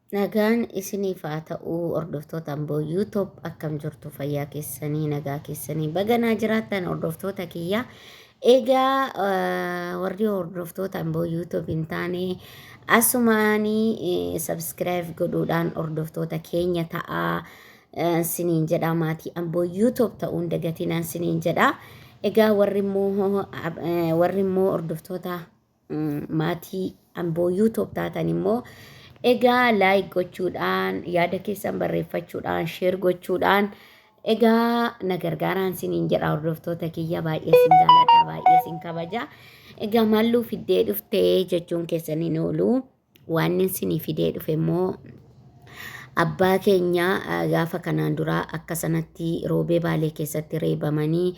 Nagaan isiniif haa ta'uu hordoftoota Amboo YouTube akkam jirtu fayyaa keessanii nagaa keessanii baganaa jiraattan hordoftoota kiyya. Egaa warri hordoftoota Amboo YouTube hin taane asumaanii subscribe godhuudhaan hordoftoota keenya ta'aa siniin jedha maatii Amboo YouTube ta'uun dagatinaan siniin jedha. Egaa warri immoo hordoftoota maatii Amboo YouTube taatan immoo egaa like gochuudhaan yaada keessan barreeffachuudhaan share gochuudhaan egaa na gargaaraan siniin jedha hordoftoota kiyya baay'ee sin jaalladha baay'ee sin kabaja. Egaa malluu fiddee dhuftee jechuun keessaniin oolu waan isinii fidee dhufe immoo abbaa keenya gaafa kanaan dura akka sanatti roobee baalee keessatti reebamanii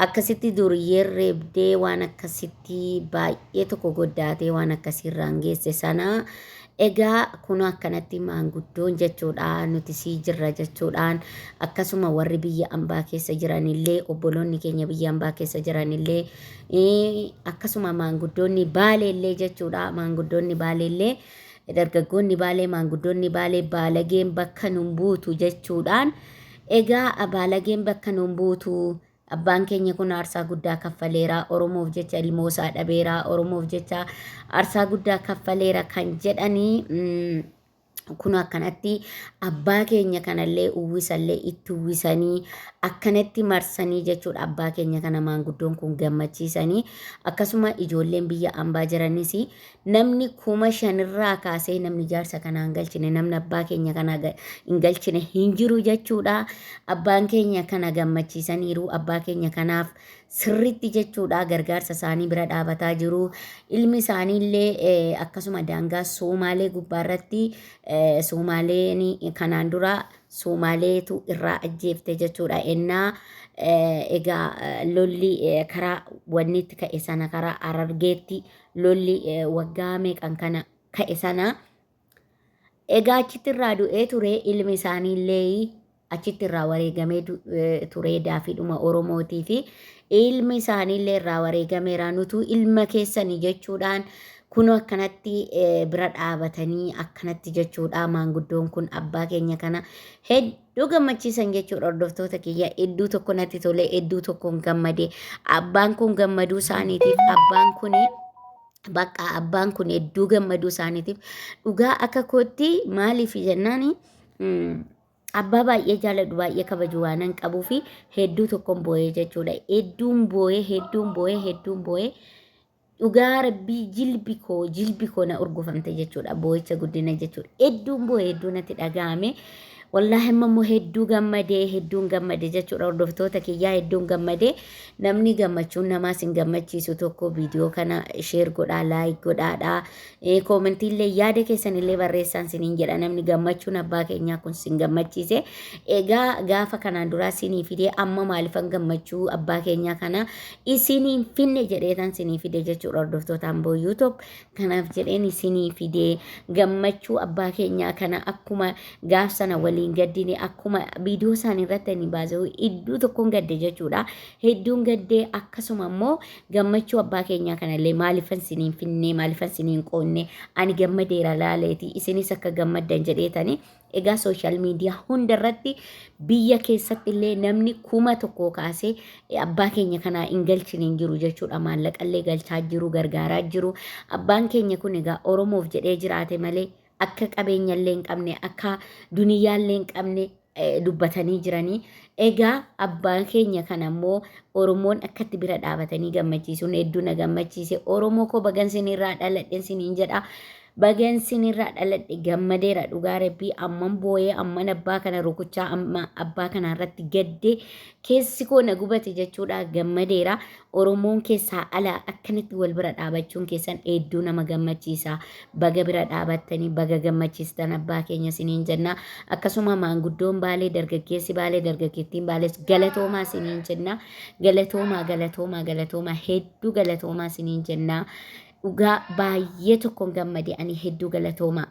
akkasitti duriyyeen reebdee waan akkasitti baay'ee tokko goddaatee waan akkasiirraan geesse sana egaa kun akkanatti maanguddoon jechuudhaan nuti sii jirra jechuudhaan akkasuma warri biyya ambaa keessa jiranillee obboloonni keenya biyya ambaa keessa jiranillee akkasuma maanguddoonni baaleellee jechuudha maanguddoonni baaleellee dargaggoonni baalee maanguddoonni baalee baalageen bakka nun buutu jechuudhaan egaa baalageen bakka nun buutu abbaan keenya kun aarsaa guddaa kaffaleera oromoof jecha ilmoosaa dhabeera oromoof jecha aarsaa guddaa kaffaleera kan jedhanii kun akkanatti abbaa keenya kanallee uwwisallee itti uwwisanii akkanatti marsanii jechuudha abbaa keenya kana maanguddoon kun gammachiisanii akkasuma ijoolleen biyya ambaa jiranis namni 5,000 kaasee namni jaarsa kana hin galchine namni abbaa keenya kana hin galchine hin jiru jechuudha abbaan keenya kana gammachiisaniiru abbaa keenya kanaaf sirritti jechuudha gargaarsa isaanii bira dhaabataa jiru ilmi isaaniillee akkasuma daangaa Somaalee gubbaarratti Somaaleen kanaan dura Somaaleetu irraa ajjeefte jechuudha ennaa egaa lolli karaa wannitti ka'e sana karaa Harargeetti lolli waggaa meeqan kana ka'e sana egaa achitti irraa du'ee ture ilmi isaaniillee achitti irraa wareegamee ture daafidhuma Oromootii fi ilmi isaaniillee irraa wareegameera nutu ilma keessanii jechuudhaan kun akkanatti bira dhaabatanii akkanatti jechuudha maanguddoon kun abbaa keenya kana hedduu gammachiisan jechuudha hordoftoota kiyya hedduu tokko natti tole hedduu tokkoon gammade abbaan kun gammaduu isaaniitiif abbaan kun bakka abbaan kun hedduu gammaduu isaaniitiif dhugaa akka kootti maaliif jennaani abbaa baay'ee jaaladhu baay'ee kabaju waanan qabuu fi hedduu tokkoon boo'ee jechuudha hedduun boo'ee dhugaa rabbii jilbi koo na urgufamte jechuudha boo'icha guddina jechuudha hedduun boo'ee hedduu natti dhaga'ame wallaahi immoo hedduun gammadee jechuudha hordoftoota kiyyaa hedduun gammadee namni gammachuun namaas hin gammachiisu tokko viidiyoo kana sheer godhaa laayik godhaadhaa koomentiillee yaada keessanillee barreessaan siniin jedha namni gammachuun abbaa keenyaa kun sin gammachiise egaa gaafa kanaan duraa sinii fidee amma maalifan gammachuu abbaa keenyaa kana isiniin finne jedheetan sinii fide jechuudha hordoftoota Amboo YouTube kanaaf jedheen isinii fidee gammachuu abbaa keenyaa kana akkuma gaaf sana waliin gaddine akkuma viidiyoo isaanii irratti ani baasee hedduu tokkoon gadde jechuudha hedduun gaddee akkasuma immoo gammachuu abbaa keenyaa kanallee maalifan siniin finne maalifan siniin qoonne ani gammadeera laaleeti isinis akka gammaddan jedheetani egaa sooshaal miidiyaa hundarratti biyya keessatti illee namni 1,000 kaasee abbaa keenya kana hin galchine jiru jechuudha maallaqallee galchaa jiru gargaaraa jiru abbaan keenya kun egaa oromoof jedhee jiraate malee akka qabeenyallee hin qabne akka duniyaallee hin qabne dubbatanii jiranii egaa abbaan keenya kana immoo oromoon akkatti bira dhaabatanii gammachiisuun hedduu na gammachiise oromoo koo bagansinirraa dhaladhe siniin jedha bagansinirraa dhaladhe gammadeera dhugaa rabbii amman boo'ee amman abbaa kana rukuchaa amma abbaa kana irratti gaddee keessi koo na gubate jechuudha gammadeera oromoon keessaa alaa akkanatti wal bira dhaabachuun keessan hedduu nama gammachiisa baga bira dhaabattanii baga gammachiistan abbaa keenya siniin jenna akkasuma maanguddoon baalee dargaggeessi baalee dargaggeettiin baalee galatoomaa siniin jenna galatoomaa hedduu galatoomaa siniin jenna dhugaa baay'ee tokkoon gammade ani hedduu galatoomaa